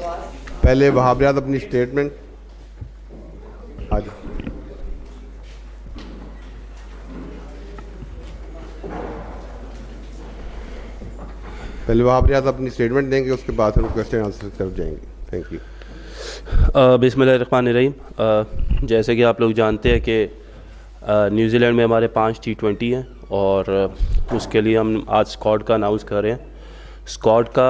पहले वहाब रियाज अपनी स्टेटमेंट। आज पहले वहाब रियाज अपनी स्टेटमेंट देंगे, उसके बाद फिर क्वेश्चन आंसर की तरफ जाएंगे। Thank you. बिस्मिल्लाहिर्रहमानिर्रहीम। जैसे कि आप लोग जानते हैं कि न्यूजीलैंड में हमारे 5 T20 हैं और उसके लिए हम आज स्क्वाड का अनाउंस कर रहे हैं। स्क्वाड का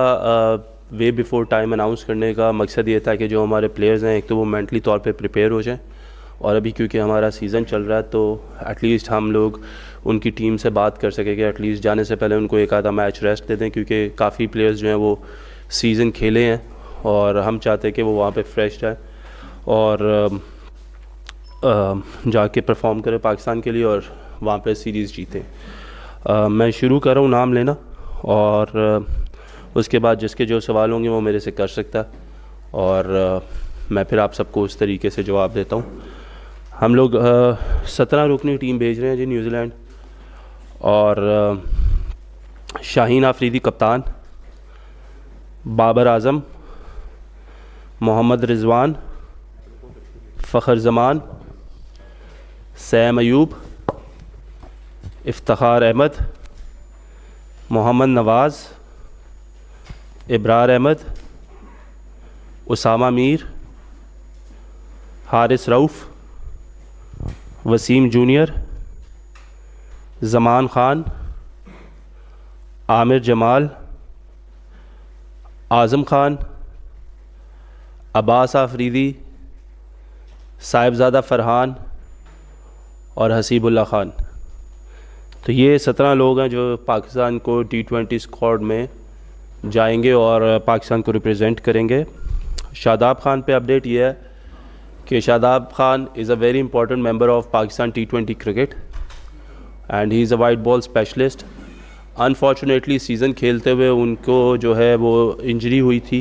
वे बिफ़ोर टाइम अनाउंस करने का मकसद ये था कि जो हमारे प्लेयर्स हैं एक तो वो मेंटली तौर पे प्रिपेयर हो जाएं, और अभी क्योंकि हमारा सीज़न चल रहा है तो एटलीस्ट हम लोग उनकी टीम से बात कर सकें कि एटलीस्ट जाने से पहले उनको एक आधा मैच रेस्ट दे दें, क्योंकि काफ़ी प्लेयर्स जो हैं वो सीज़न खेले हैं और हम चाहते हैं कि वो वहाँ पे फ्रेश जाए और जाके परफॉर्म करें पाकिस्तान के लिए और वहाँ पे सीरीज़ जीतें। मैं शुरू कर रहा हूँ नाम लेना, और उसके बाद जिसके जो सवाल होंगे वो मेरे से कर सकता है और मैं फिर आप सबको उस तरीके से जवाब देता हूँ। हम लोग 17 रुकनी टीम भेज रहे हैं जी न्यूजीलैंड, और शाहीन आफरीदी कप्तान, बाबर आज़म, मोहम्मद रिजवान, फ़खर जमान, सैम अयूब, इफ्तिखार अहमद, मोहम्मद नवाज़, इब्रार अहमद, उसामा मीर, हारिस रऊफ़, वसीम जूनियर, ज़मान ख़ान, आमिर जमाल, आज़म ख़ान, अब्बास आफरीदी, साहिबज़ादा फ़रहान और हसीबुल्लाह ख़ान। तो ये 17 लोग हैं जो पाकिस्तान को T20 स्क्वाड में जाएंगे और पाकिस्तान को रिप्रेजेंट करेंगे। शादाब ख़ान पे अपडेट ये है कि Shadab Khan is a very important member of Pakistan T20 cricket and he is a white ball specialist. Unfortunately season खेलते हुए उनको जो है वो इंजरी हुई थी,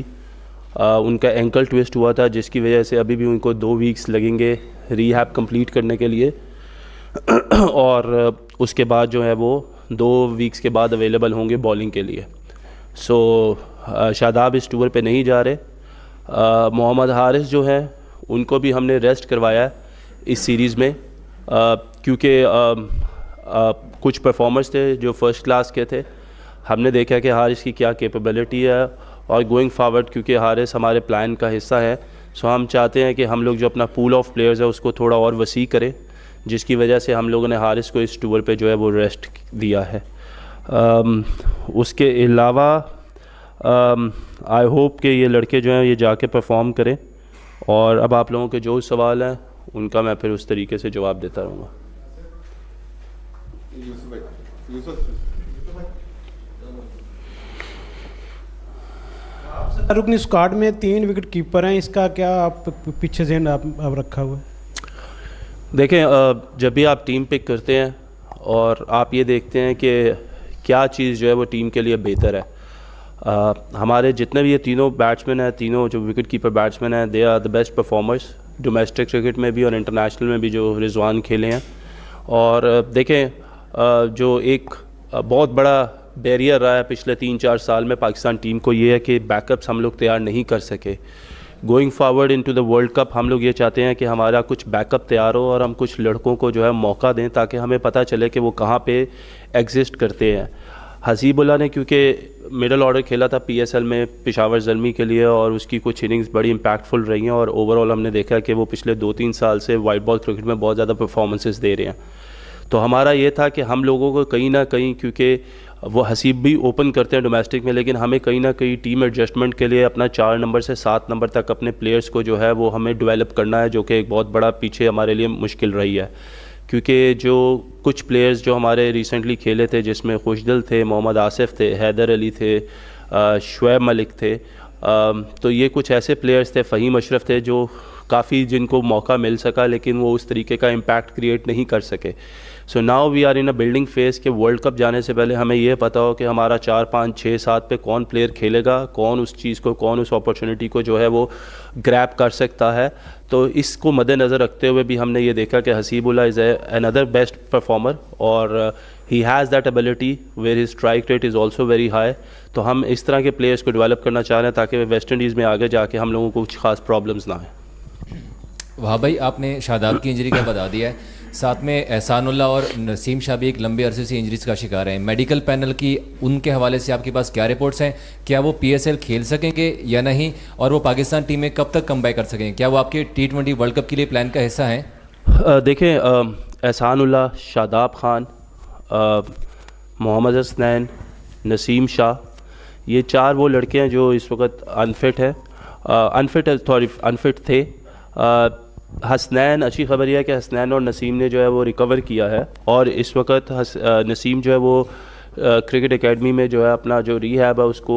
उनका एंकल ट्विस्ट हुआ था, जिसकी वजह से अभी भी उनको 2 वीक्स लगेंगे रीहैब कंप्लीट करने के लिए और उसके बाद जो है वो 2 वीक्स के बाद अवेलेबल होंगे बॉलिंग के लिए। सो शादाब इस टूर पे नहीं जा रहे। मोहम्मद हारिस जो है उनको भी हमने रेस्ट करवाया है इस सीरीज़ में, क्योंकि कुछ परफॉर्मर्स थे जो फ़र्स्ट क्लास के थे। हमने देखा कि हारिस की क्या कैपेबिलिटी है और गोइंग फॉरवर्ड क्योंकि हारिस हमारे प्लान का हिस्सा है, सो हम चाहते हैं कि हम लोग जो अपना पूल ऑफ प्लेयर्स है उसको थोड़ा और वसी करें, जिसकी वजह से हम लोगों ने हारिस को इस टूर पे जो है वो रेस्ट दिया है। उसके अलावा आई होप कि ये लड़के जो हैं ये जाके परफॉर्म करें, और अब आप लोगों के जो सवाल हैं उनका मैं फिर उस तरीके से जवाब देता रहूँगा। रुकनी स्क्वाड में 3 विकेट कीपर हैं, इसका क्या आप पीछे से आप रखा हुआ है? देखें, जब भी आप टीम पिक करते हैं और आप ये देखते हैं कि क्या चीज़ जो है वो टीम के लिए बेहतर है, हमारे जितने भी ये तीनों बैट्समैन हैं, तीनों जो विकेट कीपर बैट्समैन हैं, they are the best performers domestic cricket में भी और इंटरनेशनल में भी जो रिजवान खेले हैं। और देखें, जो एक बहुत बड़ा बैरियर रहा है पिछले 3-4 साल में पाकिस्तान टीम को, ये है कि बैकअप्स हम लोग तैयार नहीं कर सके। Going forward into the world cup हम लोग ये चाहते हैं कि हमारा कुछ बैकअप तैयार हो और हम कुछ लड़कों को जो है मौका दें, ताकि हमें पता चले कि वो कहाँ पे एग्जिस्ट करते हैं। हसीबुल्लाह ने क्योंकि मिडल ऑर्डर खेला था PSL में पेशावर ज़ल्मी के लिए और उसकी कुछ इनिंग्स बड़ी इम्पैक्टफुल रही हैं, और ओवरऑल हमने देखा कि वो पिछले 2-3 साल से वाइट बॉल क्रिकेट में बहुत ज़्यादा परफॉर्मेंसेस दे रहे हैं। तो हमारा ये था कि हम लोगों को कहीं ना कहीं, क्योंकि वो हसीब भी ओपन करते हैं डोमेस्टिक में, लेकिन हमें कहीं ना कहीं टीम एडजस्टमेंट के लिए अपना 4 नंबर से 7 नंबर तक अपने प्लेयर्स को जो है वो हमें डेवलप करना है, जो कि एक बहुत बड़ा पीछे हमारे लिए मुश्किल रही है। क्योंकि जो कुछ प्लेयर्स जो हमारे रिसेंटली खेले थे, जिसमें खुशदिल थे, मोहम्मद आसिफ थे, हैदर अली थे, शुएब मलिक थे, तो ये कुछ ऐसे प्लेयर्स थे, फ़हीम अशरफ थे, जो काफ़ी जिनको मौका मिल सका लेकिन वो उस तरीके का इम्पैक्ट क्रिएट नहीं कर सके। So now we are in a building phase के वर्ल्ड कप जाने से पहले हमें ये पता हो कि हमारा 4, 5, 6, 7 पे कौन प्लेयर खेलेगा, कौन उस चीज़ को, कौन उस अपॉर्चुनिटी को जो है वो ग्रैब कर सकता है। तो इसको मद्देनज़र रखते हुए भी हमने ये देखा कि Hasibullah is another best performer, और he has that ability where his strike rate is also very high. तो हम इस तरह के प्लेयर्स को डेवलप करना चाह रहे हैं ताकि वेस्ट इंडीज़ में आगे जाके हम लोगों को कुछ खास प्रॉब्लम्स ना आए। वाह भाई, आपने शादाब की इंजरी का बता दिया है, साथ में एहसानुल्लाह और नसीम शाह भी एक लंबे अरसे से इंजरीज का शिकार हैं। मेडिकल पैनल की उनके हवाले से आपके पास क्या रिपोर्ट्स हैं? क्या वो PSL खेल सकेंगे या नहीं, और वो पाकिस्तान टीम में कब तक कमबैक कर सकेंगे? क्या वो आपके T20 वर्ल्ड कप के लिए प्लान का हिस्सा हैं? देखें, एहसानुल्लाह, शादाब खान, मोहम्मद हसनैन, नसीम शाह, ये 4 वो लड़के हैं जो इस वक्त अनफिट थे। हसनैन, अच्छी खबर यह है कि हसनैन और नसीम ने जो है वो रिकवर किया है और इस वक्त नसीम जो है वो क्रिकेट एकेडमी में जो है अपना जो रिहैब है उसको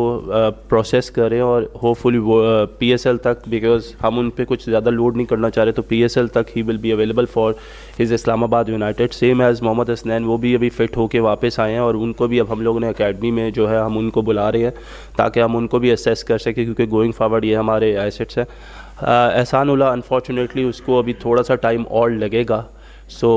प्रोसेस कर रहे हैं और होपफुली वो PSL तक, बिकॉज हम उन पे कुछ ज़्यादा लोड नहीं करना चाह रहे, तो PSL तक ही will be available for his Islamabad united. Same as Mohammad Hasnain, वो भी अभी फ़िट होके वापस आए हैं और उनको भी अब हम लोगों ने एकेडमी में जो है हम उनको बुला रहे हैं ताकि हम उनको भी असेस कर सकें, क्योंकि गोइंग फॉरवर्ड ये हमारे एसेट्स हैं। एहसानुल्लाह अनफॉर्चुनेटली उसको अभी थोड़ा सा टाइम और लगेगा, सो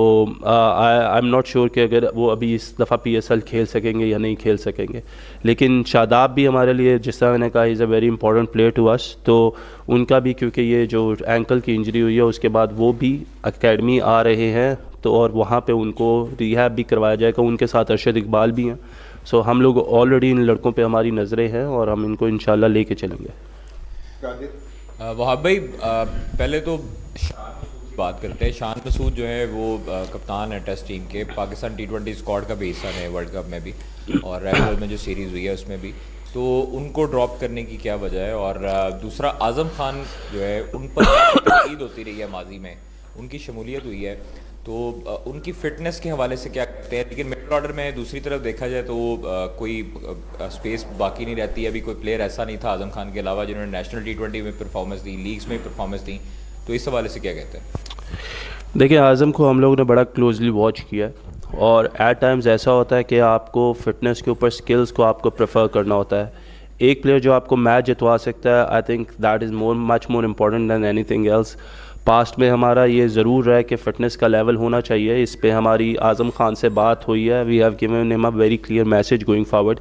आई एम नॉट श्योर कि अगर वो अभी इस दफ़ा PSL खेल सकेंगे या नहीं खेल सकेंगे। लेकिन शादाब भी हमारे लिए, जिस तरह मैंने कहा, is a very important player to us, तो उनका भी क्योंकि ये जो एंकल की इंजरी हुई है उसके बाद वो भी एकेडमी आ रहे हैं, तो और वहाँ पे उनको रिहैब भी करवाया जाएगा। उनके साथ अरशद इकबाल भी हैं, सो हम लोग ऑलरेडी इन लड़कों पे हमारी नज़रें हैं और हम इनको इंशाल्लाह लेके चलेंगे। वहाब भाई, पहले तो बात करते हैं। शान मसूद जो है वो कप्तान है टेस्ट टीम के, पाकिस्तान T20 स्क्वाड का भी हिस्सा है वर्ल्ड कप में भी और रेगुलर में जो सीरीज़ हुई है उसमें भी, तो उनको ड्रॉप करने की क्या वजह है? और दूसरा, आज़म खान जो है उन पर तनकीद होती रही है माजी में, उनकी शमूलियत हुई है, तो उनकी फ़िटनेस के हवाले से क्या कहते हैं? लेकिन मिडिल ऑर्डर में दूसरी तरफ देखा जाए तो कोई स्पेस बाकी नहीं रहती। अभी कोई प्लेयर ऐसा नहीं था आज़म खान के अलावा जिन्होंने नेशनल T20 में परफॉर्मेंस दी, लीग्स में परफॉर्मेंस दी, तो इस हवाले से क्या कहते हैं? देखिए, आज़म को हम लोगों ने बड़ा क्लोजली वॉच किया है और एट टाइम्स ऐसा होता है कि आपको फ़िटनेस के ऊपर स्किल्स को आपको प्रेफर करना होता है। एक प्लेयर जो आपको मैच जितवा सकता है, I think that is much more important than anything else. Past में हमारा ये ज़रूर है कि फ़िटनेस का लेवल होना चाहिए, इस पे हमारी आज़म खान से बात हुई है। We have given him a very clear message going forward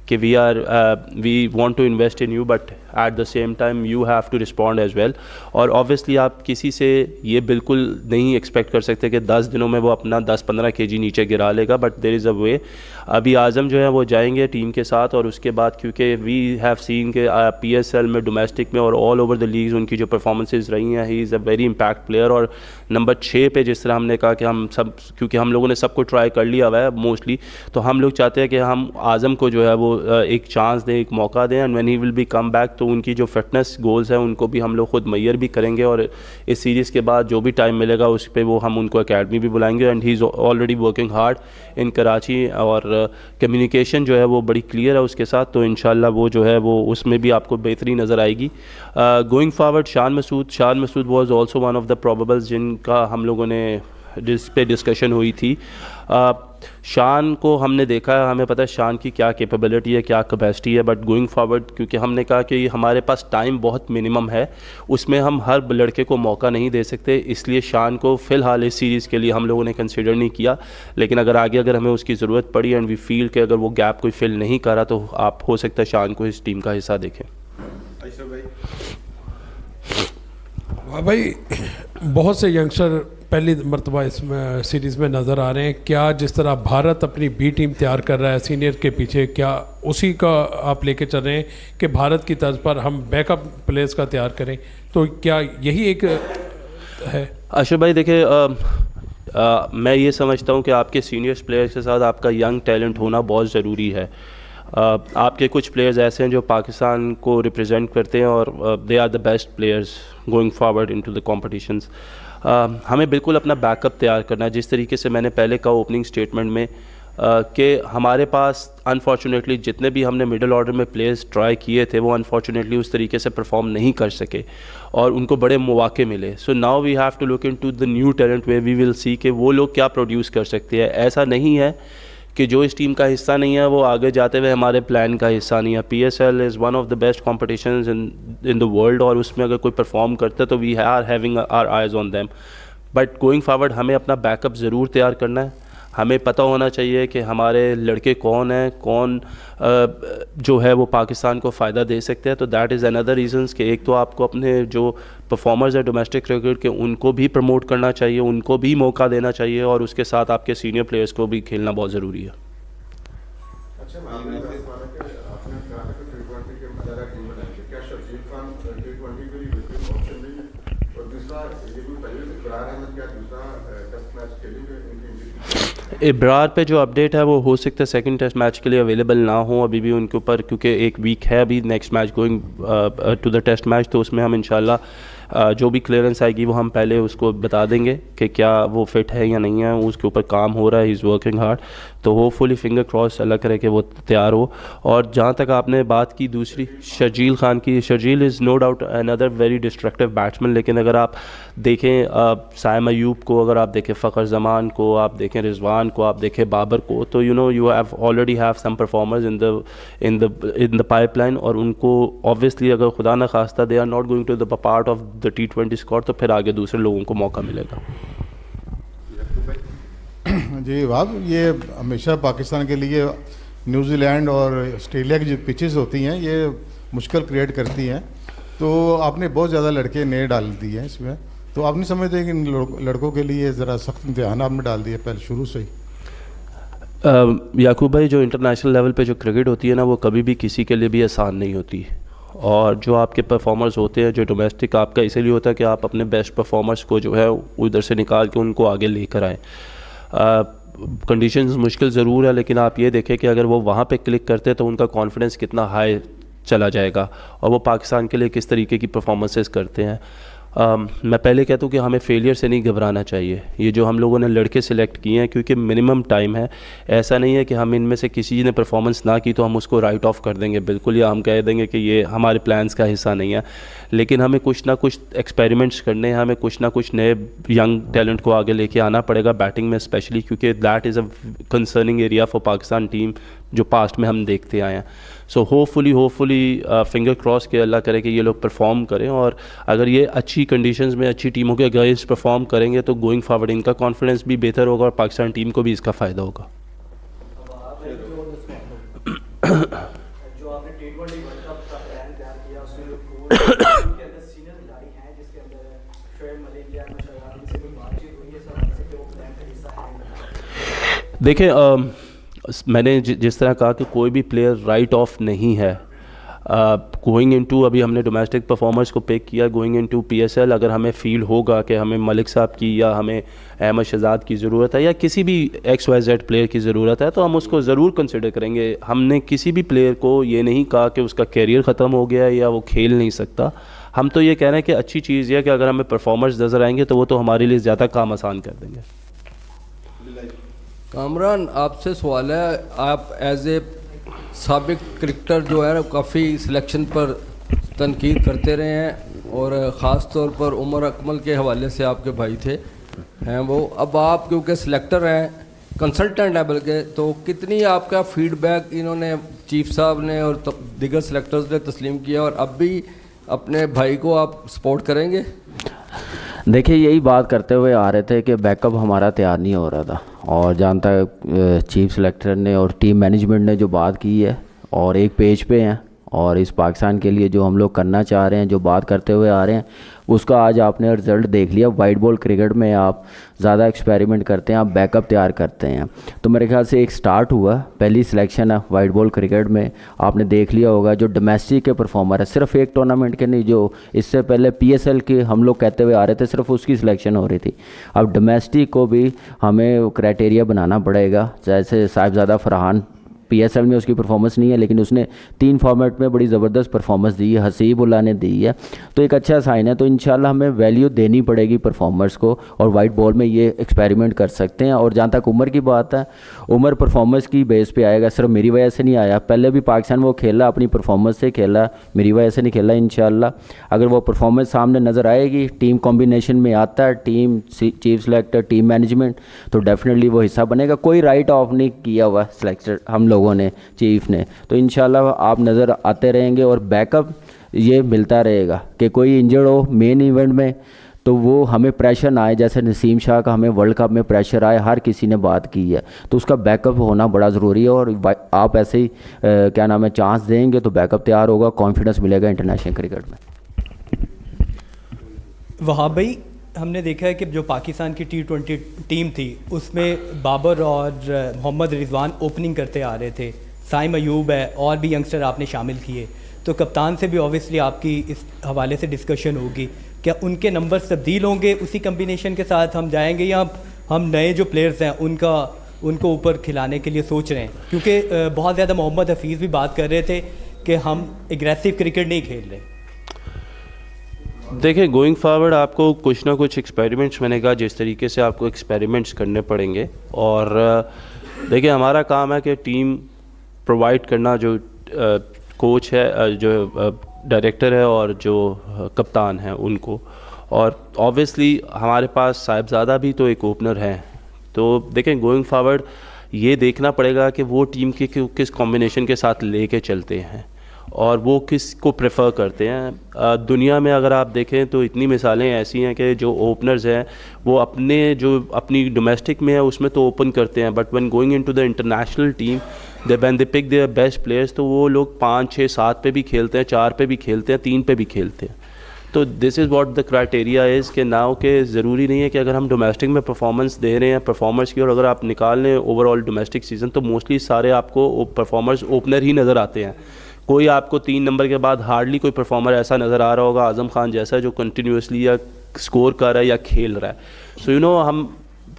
कि we want to invest in you, but at the same time you have to respond as well. और ऑब्वियसली आप किसी से ये बिल्कुल नहीं एक्सपेक्ट कर सकते कि 10 दिनों में वो अपना 10-15 kg नीचे गिरा लेगा, बट देयर इज़ अ वे। अभी आज़म जो है वो जाएंगे टीम के साथ और उसके बाद, क्योंकि वी हैव सीन के PSL में, डोमेस्टिक में और ऑल ओवर द लीग्स उनकी जो परफॉर्मेंसेज रही हैं, he is a very impact player. और नंबर 6 पे जिस तरह हमने कहा कि हम सब, क्योंकि हम लोगों ने सबको ट्राई कर लिया हुआ है मोस्टली, तो हम लोग चाहते हैं कि हम आज़म को जो है वो एक चांस दें, एक मौका दें, and when he will B come back तो उनकी जो फिटनेस गोल्स हैं उनको भी हम लोग खुद मैयर भी करेंगे और इस सीरीज़ के बाद जो भी टाइम मिलेगा उस पर वो हम उनको एकेडमी भी बुलाएंगे। And he is already working hard in Karachi और कम्युनिकेशन जो है वो बड़ी क्लियर है उसके साथ, तो इंशाल्लाह वो जो है वो उसमें भी आपको बेहतरी नज़र आएगी। Going forward, Shan Masood was also one of the probables जिनका हम लोगों ने जिस पे डिस्कशन हुई थी। शान को हमने देखा है, हमें पता है शान की क्या कैपेबिलिटी है, क्या कैपेसिटी है, बट गोइंग फॉरवर्ड क्योंकि हमने कहा कि हमारे पास टाइम बहुत मिनिमम है, उसमें हम हर लड़के को मौका नहीं दे सकते, इसलिए शान को फ़िलहाल इस सीरीज़ के लिए हम लोगों ने कंसिडर नहीं किया। लेकिन अगर हमें उसकी ज़रूरत पड़ी एंड वी फील कि अगर वो गैप कोई फिल नहीं करा तो आप हो सकता है शान को इस टीम का हिस्सा देखें। वाह भाई, बहुत से यंगस्टर पहली मरतबा इसमें सीरीज़ में नज़र आ रहे हैं। क्या जिस तरह भारत अपनी B टीम तैयार कर रहा है सीनियर के पीछे, क्या उसी का आप लेके चल रहे हैं कि भारत की तर्ज पर हम बैकअप प्लेयर्स का तैयार करें? तो क्या यही एक है? अशरफ भाई देखिए, मैं ये समझता हूँ कि आपके सीनियर्स प्लेयर्स के साथ आपका यंग टैलेंट होना बहुत ज़रूरी है। आपके कुछ प्लेयर्स ऐसे हैं जो पाकिस्तान को रिप्रेजेंट करते हैं और they are the best players going forward into the competitions. हमें बिल्कुल अपना बैकअप तैयार करना है, जिस तरीके से मैंने पहले कहा ओपनिंग स्टेटमेंट में कि हमारे पास अनफॉर्चुनेटली जितने भी हमने मिडिल ऑर्डर में प्लेयर्स ट्राई किए थे वो अनफॉर्चुनेटली उस तरीके से परफॉर्म नहीं कर सके और उनको बड़े मौके मिले। So now we have to look into the new talent वे वी विल सी कि वो लोग क्या प्रोड्यूस कर सकते हैं। ऐसा नहीं है कि जो इस टीम का हिस्सा नहीं है वो आगे जाते हुए हमारे प्लान का हिस्सा नहीं है। PSL is one of the best competitions in the world और उसमें अगर कोई परफॉर्म करता है तो we are having our eyes on them. But going forward हमें अपना बैकअप ज़रूर तैयार करना है, हमें पता होना चाहिए कि हमारे लड़के कौन हैं, कौन जो है वो पाकिस्तान को फ़ायदा दे सकते हैं। तो दैट इज़ अनदर रीज़न्स कि एक तो आपको अपने जो परफॉर्मर्स हैं डोमेस्टिक क्रिकेट के उनको भी प्रमोट करना चाहिए, उनको भी मौका देना चाहिए, और उसके साथ आपके सीनियर प्लेयर्स को भी खेलना बहुत ज़रूरी है। अच्छा, आपने कहा कि T20 के ज़्यादा टीम बनाएंगे, क्या शर्जील खान T20 के लिए विकेट ऑप्शन नहीं है? और दूसरा, ये भी पहले से इब्रार अहमद क्या दूसरा टेस्ट मैच खेलेंगे इनकी इंजरी? इब्रार पे जो अपडेट है वो हो सकता है सेकंड टेस्ट मैच के लिए अवेलेबल ना हो अभी भी उनके ऊपर, क्योंकि एक वीक है अभी next match going to the test match. तो उसमें हम इंशाल्लाह जो भी क्लियरेंस आएगी वो हम पहले उसको बता देंगे कि क्या वो फिट है या नहीं है, उसके ऊपर काम हो रहा है, ही इज़ वर्किंग हार्ड। तो होपफुली फिंगर क्रॉस अल्लाह करे कि वो तैयार हो। और जहाँ तक आपने बात की दूसरी शर्जील खान की, Sharjeel is no doubt another very destructive batsman, लेकिन अगर आप देखें साइम अयूब को, अगर आप देखें फ़खर जमान को, आप देखें रिजवान को, आप देखें बाबर को, तो you have already have some performers in the pipeline. और उनको ऑब्वियसली अगर खुदा न खास्ता they are not going to the part of the T20 squad, तो फिर आगे दूसरे लोगों को मौका मिलेगा। जी वाह, ये हमेशा पाकिस्तान के लिए न्यूजीलैंड और ऑस्ट्रेलिया की जो पिचेस होती हैं ये मुश्किल क्रिएट करती हैं, तो आपने बहुत ज़्यादा लड़के नए डाल दिए हैं इसमें, तो आप नहीं समझते कि इन लड़कों के लिए ज़रा सख्त इम्तिहान आपने डाल दिया पहले शुरू से ही? याकूब भाई, जो इंटरनेशनल लेवल पे जो क्रिकेट होती है ना, वो कभी भी किसी के लिए भी आसान नहीं होती, और जो आपके परफॉर्मर्स होते हैं जो डोमेस्टिक, आपका इसीलिए होता है कि आप अपने बेस्ट परफॉर्मर्स को जो है उधर से निकाल के उनको आगे लेकर आएँ। कंडीशंस मुश्किल ज़रूर है, लेकिन आप ये देखें कि अगर वो वहाँ पे क्लिक करते तो उनका कॉन्फिडेंस कितना हाई चला जाएगा, और वो पाकिस्तान के लिए किस तरीके की परफॉर्मेंसेस करते हैं। मैं पहले कहता हूँ कि हमें फेलियर से नहीं घबराना चाहिए। ये जो हम लोगों ने लड़के सिलेक्ट किए हैं, क्योंकि मिनिमम टाइम है, ऐसा नहीं है कि हम इनमें से किसी ने परफॉर्मेंस ना की तो हम उसको राइट ऑफ कर देंगे बिल्कुल, या हम कह देंगे कि ये हमारे प्लान्स का हिस्सा नहीं है। लेकिन हमें कुछ ना कुछ एक्सपेरिमेंट्स करने हैं, हमें कुछ ना कुछ नए यंग टैलेंट को आगे लेके आना पड़ेगा बैटिंग में स्पेशली, क्योंकि that is a concerning area for Pakistan team जो पास्ट में हम देखते आए हैं। सो होपफुली फिंगर क्रॉस के अल्लाह करे कि ये लोग परफॉर्म करें, और अगर ये अच्छी कंडीशंस में अच्छी टीमों के अगेंस्ट परफॉर्म करेंगे तो गोइंग फॉरवर्ड इनका कॉन्फिडेंस भी बेहतर होगा और पाकिस्तान टीम को भी इसका फ़ायदा होगा। जो आपने T20 वर्ल्ड कप का प्लान तैयार किया उसमें के अंदर सीनियर खिलाड़ी हैं जिसके अंदर शोएब मलिक या शहजाद से कोई बातचीत हुई है सर, ऐसे कि वो प्लान का हिस्सा है? देखें, मैंने जिस तरह कहा कि कोई भी प्लेयर राइट ऑफ नहीं है। गोइंग इनटू, अभी हमने डोमेस्टिक परफॉर्मर्स को पिक किया, गोइंग इनटू PSL अगर हमें फील होगा कि हमें मलिक साहब की या हमें अहमद शहजाद की ज़रूरत है या किसी भी XYZ प्लेयर की ज़रूरत है, तो हम उसको ज़रूर कंसिडर करेंगे। हमने किसी भी प्लेयर को ये नहीं कहा कि उसका कैरियर ख़त्म हो गया है या वो खेल नहीं सकता। हम तो ये कह रहे हैं कि अच्छी चीज़ है कि अगर हमें परफॉर्मर्स नज़र आएंगे तो वो तो हमारे लिए ज़्यादा काम आसान कर देंगे। कामरान, आपसे सवाल है, आप एज ए साबिक क्रिकेटर जो है काफ़ी सिलेक्शन पर तनकीद करते रहे हैं, और ख़ास तौर पर उमर अकमल के हवाले से आपके भाई थे हैं वो, अब आप क्योंकि सिलेक्टर हैं, कंसल्टेंट हैं बल्कि, तो कितनी आपका फीडबैक इन्होंने चीफ साहब ने और दीगर सिलेक्टर्स ने तस्लीम किया, और अब भी अपने भाई को आप सपोर्ट करेंगे? देखिए, यही बात करते हुए आ रहे थे कि बैकअप हमारा तैयार नहीं हो रहा था, और जहाँ तक चीफ सेलेक्टर ने और टीम मैनेजमेंट ने जो बात की है और एक पेज पे हैं, और इस पाकिस्तान के लिए जो हम लोग करना चाह रहे हैं, जो बात करते हुए आ रहे हैं, उसका आज आपने रिज़ल्ट देख लिया। वाइट बॉल क्रिकेट में आप ज़्यादा एक्सपेरिमेंट करते हैं, आप बैकअप तैयार करते हैं, तो मेरे ख्याल से एक स्टार्ट हुआ, पहली सिलेक्शन है वाइट बॉल क्रिकेट में। आपने देख लिया होगा जो डोमेस्टिक के परफॉर्मर है, सिर्फ एक टूर्नामेंट के नहीं, जो इससे पहले PSL के हम लोग कहते हुए आ रहे थे सिर्फ उसकी सिलेक्शन हो रही थी। अब डोमेस्टिक को भी हमें क्राइटेरिया बनाना पड़ेगा। जैसे साहिबजादा फरहान PSL में उसकी परफॉर्मेंस नहीं है, लेकिन उसने 3 फॉर्मेट में बड़ी ज़बरदस्त परफॉर्मेंस दी है, हसीबुल्लाह ने दी है, तो एक अच्छा साइन है। तो इंशाल्लाह हमें वैल्यू देनी पड़ेगी परफॉर्मर्स को, और वाइट बॉल में ये एक्सपेरिमेंट कर सकते हैं। और जहाँ तक उमर की बात है, उमर परफॉर्मेंस की बेस पे आएगा, सिर्फ मेरी वजह से नहीं आया। पहले भी पाकिस्तान वो खेला अपनी परफॉर्मेंस से खेला, मेरी वजह से नहीं खेला। इंशाल्लाह अगर वो परफॉर्मेंस सामने नज़र आएगी, टीम कॉम्बिनेशन में आता है, team chief selector team management, तो डेफिनेटली वो हिस्सा बनेगा। कोई राइट ऑफ नहीं किया हुआ सेलेक्टर हम लोगों ने, चीफ ने, तो इंशाल्लाह आप नज़र आते रहेंगे और बैकअप ये मिलता रहेगा कि कोई इंजर्ड हो मेन इवेंट में तो वो हमें प्रेशर ना आए, जैसे नसीम शाह का हमें वर्ल्ड कप में प्रेशर आए, हर किसी ने बात की है, तो उसका बैकअप होना बड़ा ज़रूरी है। और आप ऐसे ही क्या नाम है चांस देंगे तो बैकअप तैयार होगा, कॉन्फिडेंस मिलेगा इंटरनेशनल क्रिकेट में। वहाँ भाई हमने देखा है कि जो पाकिस्तान की T20 टीम थी उसमें बाबर और मोहम्मद रिजवान ओपनिंग करते आ रहे थे, साइम अयूब है और भी यंगस्टर आपने शामिल किए, तो कप्तान से भी ऑब्वियसली आपकी इस हवाले से डिस्कशन होगी, क्या उनके नंबर तब्दील होंगे उसी कम्बिनेशन के साथ हम जाएंगे, या हम नए जो प्लेयर्स हैं उनको ऊपर खिलाने के लिए सोच रहे हैं? क्योंकि बहुत ज़्यादा मोहम्मद हफीज़ भी बात कर रहे थे कि हम एग्रेसिव क्रिकेट नहीं खेल रहे। देखिए गोइंग फॉरवर्ड आपको कुछ ना कुछ एक्सपेरिमेंट्स, मैंने कहा जिस तरीके से आपको एक्सपेरिमेंट्स करने पड़ेंगे। और देखिए हमारा काम है कि टीम प्रोवाइड करना, जो कोच है, जो डायरेक्टर है और जो कप्तान है उनको, और ऑब्वियसली हमारे पास साहिबजादा भी तो एक ओपनर है। तो देखें गोइंग फॉरवर्ड ये देखना पड़ेगा कि वो टीम के किस कॉम्बिनेशन के साथ लेके चलते हैं और वो किस को प्रेफर करते हैं। दुनिया में अगर आप देखें तो इतनी मिसालें ऐसी हैं कि जो ओपनर्स हैं वो अपनी डोमेस्टिक में है उसमें तो ओपन करते हैं, but when going into the international team when they pick their best players तो वो लोग 5, 6, 7 पे भी खेलते हैं, 4 पे भी खेलते हैं, 3 पे भी खेलते हैं। तो this is what the criteria is कि नाउ के ज़रूरी नहीं है कि अगर हम डोमेस्टिक में परफॉर्मेंस दे रहे हैं परफॉर्मर्स की, और अगर आप निकाल लें ओवरऑल डोमेस्टिक सीज़न तो मोस्टली सारे आपको परफॉर्मर्स ओपनर ही नज़र आते हैं। कोई आपको 3 नंबर के बाद हार्डली कोई परफॉर्मर ऐसा नज़र आ रहा होगा आज़म खान जैसा जो कंटिन्यूसली या स्कोर कर रहा है या खेल रहा है। सो यू नो हम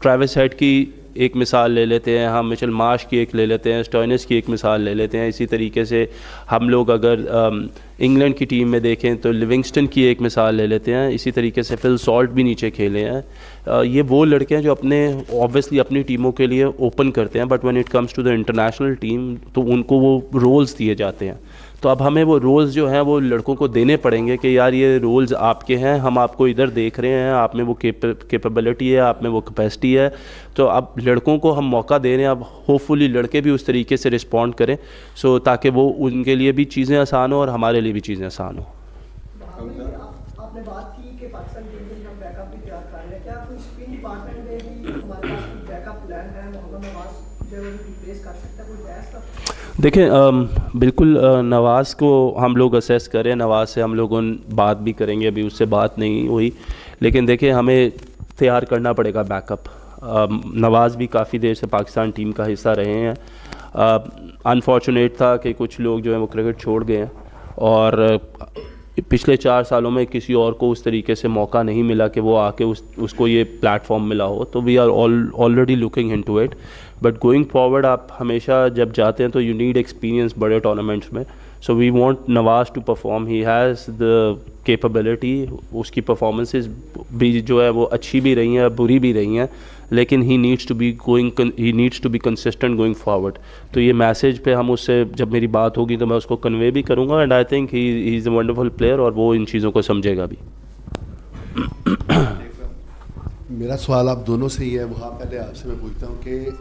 ट्रेविस हेड की एक मिसाल ले लेते हैं, हम मिचेल मार्श की एक ले लेते हैं, स्टोइनिस की एक मिसाल ले लेते हैं। इसी तरीके से हम लोग अगर इंग्लैंड की टीम में देखें तो लिविंगस्टन की एक मिसाल ले लेते हैं। इसी तरीके से फिल सॉल्ट भी नीचे खेले हैं। ये वो लड़के हैं जो ऑब्वियसली अपनी टीमों के लिए ओपन करते हैं, but when it comes to the international team तो उनको वो रोल्स दिए जाते हैं। तो अब हमें वो रोल्स जो हैं वो लड़कों को देने पड़ेंगे कि यार ये रोल्स आपके हैं, हम आपको इधर देख रहे हैं, आप में वो कैपेबिलिटी है, आप में वो कैपेसिटी है, तो अब लड़कों को हम मौका दे रहे हैं। अब होपफुली लड़के भी उस तरीके से रिस्पॉन्ड करें सो ताकि वो उनके लिए भी चीज़ें आसान हो और हमारे लिए भी चीज़ें आसान हो। आपने बात की कि पाकिस्तान टीम के लिए हम बैकअप भी तैयार कर रहे हैं, क्या कोई स्पिन डिपार्टमेंट में भी हमारे पास कोई बैकअप प्लान है? मोहम्मद नवाज जो रिप्लेस कर सकता है, कोई ऐसा? देखें बिल्कुल नवाज़ को हम लोग असेस करें, नवाज़ से हम लोग बात भी करेंगे, अभी उससे बात नहीं हुई, लेकिन देखें हमें तैयार करना पड़ेगा बैकअप। नवाज़ भी काफ़ी देर से पाकिस्तान टीम का हिस्सा रहे हैं। अनफॉर्चुनेट था कि कुछ लोग जो है वो क्रिकेट छोड़ गए हैं और पिछले 4 सालों में किसी और को उस तरीके से मौका नहीं मिला कि वो आके उसको ये प्लेटफॉर्म मिला हो। तो we are already looking into it, but going forward आप हमेशा जब जाते हैं तो यू नीड एक्सपीरियंस बड़े टूर्नामेंट्स में। So we want Nawaz to perform, he has the capability. उसकी परफॉर्मेंसेस भी जो है वो अच्छी भी रही हैं, बुरी भी रही हैं, लेकिन he needs to be consistent going forward. तो ये मैसेज पे हम उससे जब मेरी बात होगी तो मैं उसको कन्वे भी करूँगा, and I think he is a wonderful player और वो इन चीज़ों को समझेगा भी। मेरा सवाल आप दोनों से ही है, वहाँ पहले आपसे मैं पूछता हूँ कि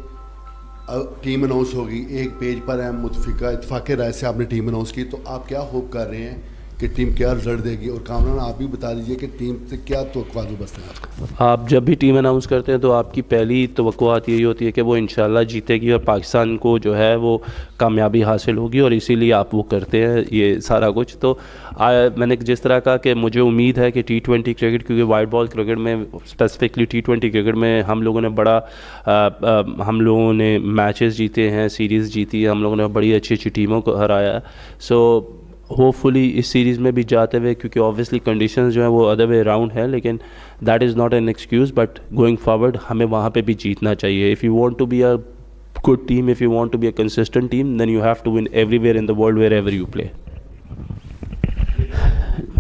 टीम अनाउंस होगी, एक पेज पर है मुतफिका इत्तेफाक राय से आपने टीम अनाउंस की, तो आप क्या होप कर रहे हैं कि टीम क्या रिजल्ट देगी? और कामरान आप भी बता दीजिए कि टीम से क्या तवक्कुआत बसते हैं आपको? आप जब भी टीम अनाउंस करते हैं तो आपकी पहली तवक्कुआत यही होती है कि वो इंशाल्लाह जीतेगी और पाकिस्तान को जो है वो कामयाबी हासिल होगी, और इसीलिए आप वो करते हैं ये सारा कुछ। तो मैंने जिस तरह कहा कि मुझे उम्मीद है कि T20 क्रिकेट, क्योंकि वाइट बॉल क्रिकेट में स्पेसिफिकली T20 क्रिकेट में हम लोगों ने मैचेस जीते हैं, सीरीज़ जीती है, हम लोगों ने बड़ी अच्छी अच्छी टीमों को हराया है। सो होपफुली इस सीरीज़ में भी जाते हुए, क्योंकि ऑब्वियसली कंडीशंस जो हैं वो अदर वे अराउंड है, लेकिन that is not an excuse, but going forward हमें वहाँ पे भी जीतना चाहिए। If you want to be a good team, if you want to be a consistent team, then you have to win everywhere in the world wherever you play.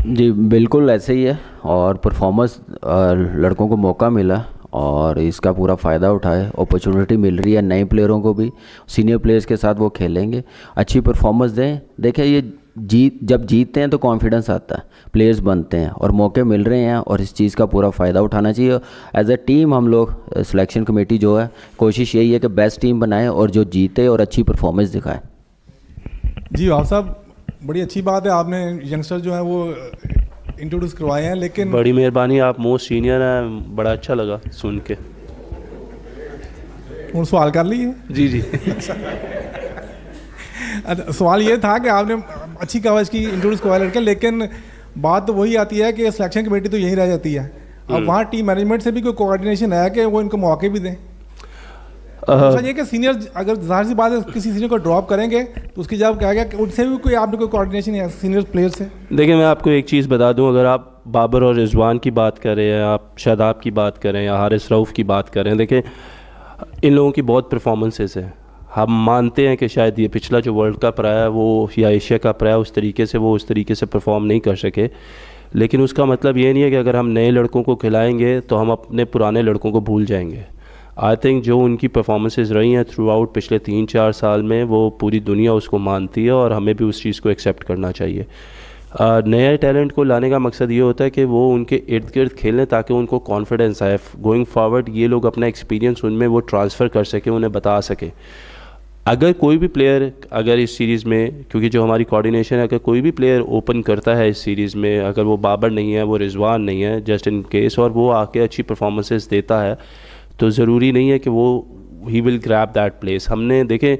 जी बिल्कुल ऐसे ही है, और परफॉर्मेंस लड़कों को मौका मिला और इसका पूरा फ़ायदा उठाए। अपॉर्चुनिटी मिल रही है नए प्लेयरों को भी, सीनियर प्लेयर्स के साथ वो खेलेंगे, अच्छी परफॉर्मेंस दें। देखिए ये जब जीतते हैं तो कॉन्फिडेंस आता है, प्लेयर्स बनते हैं और मौके मिल रहे हैं, और इस चीज़ का पूरा फ़ायदा उठाना चाहिए। एज ए टीम हम लोग सिलेक्शन कमेटी जो है कोशिश यही है कि बेस्ट टीम बनाएं और जो जीते और अच्छी परफॉर्मेंस दिखाए। जी आप साहब बड़ी अच्छी बात है, आपने यंगस्टर जो है वो इंट्रोड्यूस करवाए हैं, लेकिन बड़ी मेहरबानी, आप मोस्ट सीनियर हैं, बड़ा अच्छा लगा सुन के। उन सवाल कर लिए जी जी। सवाल ये था कि आपने अच्छी कवरेज की, इंट्रोड्यूस करवाए लड़के, लेकिन बात तो वही आती है कि सिलेक्शन कमेटी तो यहीं रह जाती है। अब वहाँ टीम मैनेजमेंट से भी कोई कोऑर्डिनेशन है कि वो इनको मौके भी दें? दूसरा ये कि सीनियर, अगर जाहिर सी बात है किसी सीनियर को ड्रॉप करेंगे तो उसकी जब क्या गया, उनसे भी कोई आपने कोई कोऑर्डिनेशन है सीनियर प्लेयर से? देखिए मैं आपको एक चीज़ बता दूं, अगर आप बाबर और रिजवान की बात करें, या आप शादाब की बात करें, या हारिस रऊफ़ की बात करें, देखिए इन लोगों की बहुत परफॉर्मेंसेस हैं। हम मानते हैं कि शायद ये पिछला जो वर्ल्ड कप रहा है वो, या एशिया कप रहा है, उस तरीके से परफॉर्म नहीं कर सके, लेकिन उसका मतलब ये नहीं है कि अगर हम नए लड़कों को खिलाएंगे तो हम अपने पुराने लड़कों को भूल जाएंगे। आई थिंक जो उनकी परफॉर्मेंसेस रही हैं थ्रू आउट पिछले 3-4 साल में, वो पूरी दुनिया उसको मानती है और हमें भी उस चीज़ को एक्सेप्ट करना चाहिए। नए टैलेंट को लाने का मकसद ये होता है कि वो उनके इर्द गिर्द खेलें ताकि उनको कॉन्फिडेंस आए गोइंग फॉरवर्ड, ये लोग अपना एक्सपीरियंस उनमें वो ट्रांसफ़र कर सकें, उन्हें बता सकें। अगर कोई भी प्लेयर अगर इस सीरीज़ में, क्योंकि जो हमारी कोऑर्डिनेशन है, अगर कोई भी प्लेयर ओपन करता है इस सीरीज़ में, अगर वो बाबर नहीं है, वो रिजवान नहीं है, जस्ट इन केस, और वो आके अच्छी परफॉर्मेंसेस देता है, तो ज़रूरी नहीं है कि वो he will grab that place. हमने देखें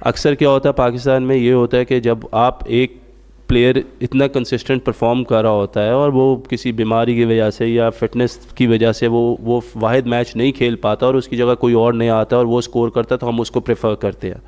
अक्सर क्या होता है पाकिस्तान में, ये होता है कि जब आप एक प्लेयर इतना कंसिस्टेंट परफॉर्म कर रहा होता है और वो किसी बीमारी की वजह से या फिटनेस की वजह से वो वाहिद मैच नहीं खेल पाता और उसकी जगह कोई और नहीं आता और वो स्कोर करता है, तो हम उसको प्रेफर करते हैं।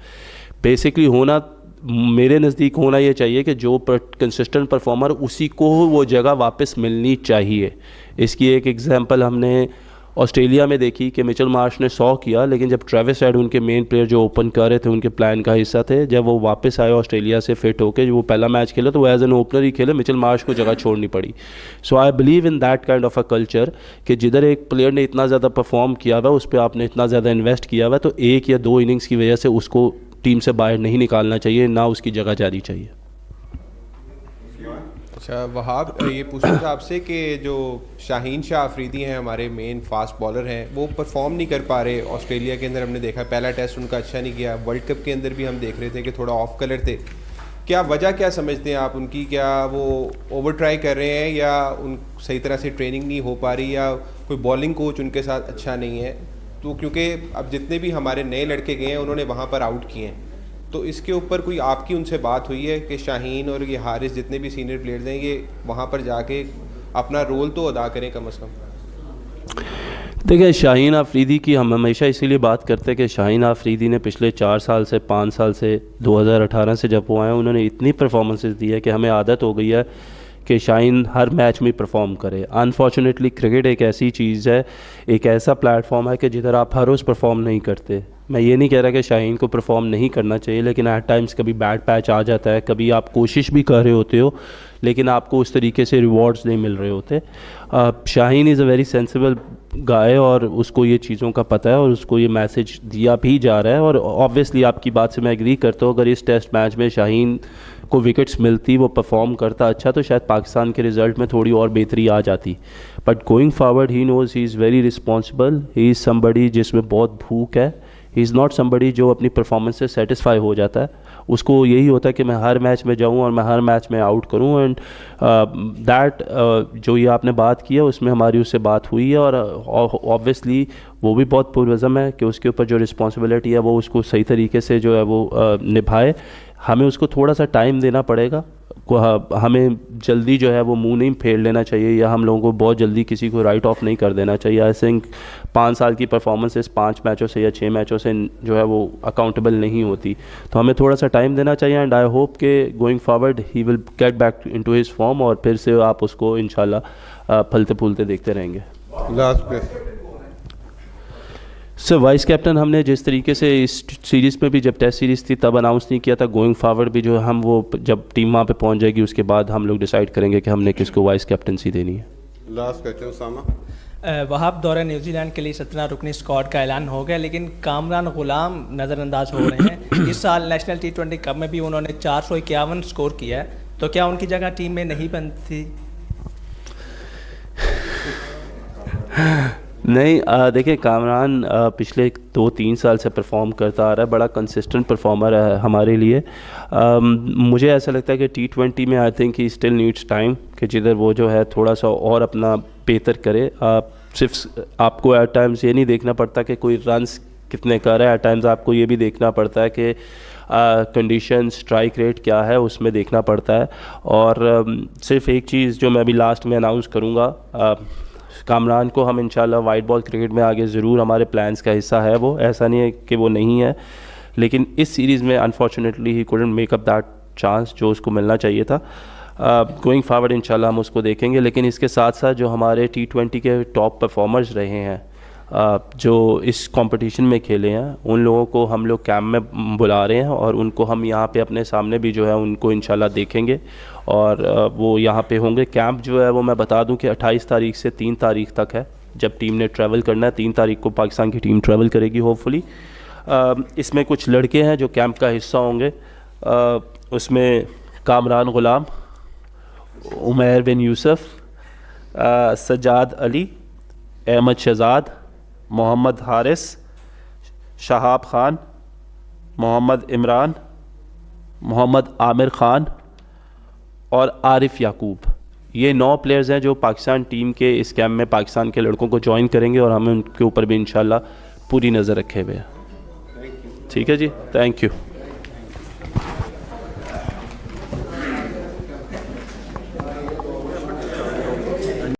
बेसिकली होना, मेरे नज़दीक होना ये चाहिए कि जो कंसिस्टेंट परफॉर्मर, उसी को वो जगह वापस मिलनी चाहिए। इसकी एक एग्जांपल हमने ऑस्ट्रेलिया में देखी कि मिचेल मार्श ने 100 किया, लेकिन जब ट्रेविस हेड उनके मेन प्लेयर जो ओपन कर रहे थे, उनके प्लान का हिस्सा थे, जब वो वापस आए ऑस्ट्रेलिया से फिट होकर, जो वो पहला मैच खेला तो वो एज एन ओपनर ही खेले, मिचेल मार्श को जगह छोड़नी पड़ी। So I believe in that kind of a culture कि जिधर एक प्लेयर ने इतना ज़्यादा परफॉर्म किया हुआ, उस पर आपने इतना ज़्यादा इन्वेस्ट किया हुआ, तो 1 या 2 इनिंग्स की वजह से उसको टीम से बाहर नहीं निकालना चाहिए, ना उसकी जगह जानी चाहिए। अच्छा वहाब, ये पूछना था आपसे कि जो शाहीन शाह अफरीदी हैं, हमारे मेन फास्ट बॉलर हैं, वो परफॉर्म नहीं कर पा रहे। ऑस्ट्रेलिया के अंदर हमने देखा पहला टेस्ट उनका अच्छा नहीं गया, वर्ल्ड कप के अंदर भी हम देख रहे थे कि थोड़ा ऑफ कलर थे। क्या वजह क्या समझते हैं आप उनकी? क्या वो ओवर ट्राई कर रहे हैं, या उन सही तरह से ट्रेनिंग नहीं हो पा रही, या कोई बॉलिंग कोच उनके साथ अच्छा नहीं है? तो क्योंकि अब जितने भी हमारे नए लड़के गए हैं उन्होंने वहाँ पर आउट किए हैं, तो इसके ऊपर कोई आपकी उनसे बात हुई है कि शाहीन और ये हारिस जितने भी सीनियर प्लेयर्स हैं, ये वहाँ पर जाके अपना रोल तो अदा करें कम अज़ कम? देखिए शाहीन आफरीदी की हम हमेशा इसीलिए बात करते हैं कि शाहीन आफरीदी ने पिछले 4 साल से 5 साल से 2018 से जब वो आए, उन्होंने इतनी परफॉर्मेंसेस दी है कि हमें आदत हो गई है कि शाहीन हर मैच में परफॉर्म करे। अनफॉर्चुनेटली क्रिकेट एक ऐसी चीज़ है, एक ऐसा प्लेटफॉर्म है कि जिधर आप हर रोज़ परफॉर्म नहीं करते। मैं ये नहीं कह रहा कि शाहीन को परफॉर्म नहीं करना चाहिए, लेकिन एट टाइम्स कभी बैड पैच आ जाता है, कभी आप कोशिश भी कर रहे होते हो लेकिन आपको उस तरीके से रिवॉर्ड्स नहीं मिल रहे होते। Shaheen is a very sensible guy और उसको ये चीज़ों का पता है और उसको ये मैसेज दिया भी जा रहा है। और ऑब्वियसली आपकी बात से मैं एग्री करता हूँ, अगर इस टेस्ट मैच में शाहीन को विकेट्स मिलती, वो परफॉर्म करता अच्छा, तो शायद पाकिस्तान के रिज़ल्ट में थोड़ी और बेहतरी आ जाती। But going forward he knows he is very responsible, he is somebody जिसमें बहुत भूख है, ही इज़ नॉट समबडी जो अपनी परफॉर्मेंस से सेटिस्फाई हो जाता है। उसको यही होता है कि मैं हर मैच में जाऊं और मैं हर मैच में आउट करूं। एंड दैट जो ये आपने बात की है उसमें हमारी उससे बात हुई है और ऑब्वियसली वो भी बहुत पुरज़म है कि उसके ऊपर जो रिस्पॉन्सिबिलिटी है वो उसको सही तरीके से जो है वो निभाए। हमें उसको थोड़ा सा टाइम देना पड़ेगा, हमें जल्दी जो है वो मुंह नहीं फेर लेना चाहिए या हम लोगों को बहुत जल्दी किसी को राइट ऑफ नहीं कर देना चाहिए। आई थिंक 5 साल की परफॉर्मेंसेस 5 मैचों से या 6 मैचों से जो है वो अकाउंटेबल नहीं होती, तो हमें थोड़ा सा टाइम देना चाहिए। एंड आई होप के going forward he will get back into his form और फिर से आप उसको इंशाल्लाह फलते फूलते देखते रहेंगे। लास्ट सर वाइस कैप्टन हमने जिस तरीके से इस सीरीज़ में भी जब टेस्ट सीरीज़ थी तब अनाउंस नहीं किया था, गोइंग फॉरवर्ड भी जो हम वो जब टीम वहाँ पे पहुँच जाएगी उसके बाद हम लोग डिसाइड करेंगे कि हमने किसको वाइस कैप्टनसी देनी है। Last question Usama. वहाब दौरे न्यूजीलैंड के लिए 17 रुकनी स्क्वाड का ऐलान हो गया, लेकिन कामरान गुलाम नज़रअंदाज हो रहे हैं। इस साल नेशनल T20 कप में भी उन्होंने 451 स्कोर किया है, तो क्या उनकी जगह टीम में नहीं बनती? नहीं, देखिए कामरान पिछले 2-3 साल से परफॉर्म करता आ रहा है, बड़ा कंसिस्टेंट परफॉर्मर है हमारे लिए। मुझे ऐसा लगता है कि T20 में I think he still needs time, कि जिधर वो जो है थोड़ा सा और अपना बेहतर करे। सिर्फ आपको एट टाइम्स ये नहीं देखना पड़ता कि कोई रन्स कितने कर रहा है, एट टाइम्स आपको ये भी देखना पड़ता है कि कंडीशन स्ट्राइक रेट क्या है, उसमें देखना पड़ता है। और सिर्फ एक चीज़ जो मैं अभी लास्ट में अनाउंस करूँगा, कामरान को हम इंशाल्लाह वाइट बॉल क्रिकेट में आगे ज़रूर हमारे प्लान्स का हिस्सा है, वो ऐसा नहीं है कि वो नहीं है, लेकिन इस सीरीज़ में unfortunately he couldn't make up that chance जो उसको मिलना चाहिए था। गोइंग फॉरवर्ड इंशाल्लाह हम उसको देखेंगे, लेकिन इसके साथ साथ जो हमारे T20 के टॉप परफॉर्मर्स रहे हैं जो इस कंपटीशन में खेले हैं, उन लोगों को हम लोग कैंप में बुला रहे हैं और उनको हम यहाँ पे अपने सामने भी जो है उनको इंशाल्लाह देखेंगे और वो यहाँ पे होंगे। कैंप जो है वो मैं बता दूं कि 28 तारीख से 3 तारीख तक है, जब टीम ने ट्रैवल करना है। 3 तारीख को पाकिस्तान की टीम ट्रैवल करेगी होपफुली। इसमें कुछ लड़के हैं जो कैंप का हिस्सा होंगे, उसमें कामरान ग़ुलाम, उमैर बिन यूसुफ, सज्जाद अली, अहमद शहजाद, मोहम्मद हारिस, शहाब ख़ान, मोहम्मद इमरान, मोहम्मद आमिर ख़ान और आरिफ याकूब। ये 9 प्लेयर्स हैं जो पाकिस्तान टीम के इस कैंप में पाकिस्तान के लड़कों को ज्वाइन करेंगे और हमें उनके ऊपर भी इंशाल्लाह पूरी नज़र रखे हुए हैं। ठीक है जी, थैंक यू।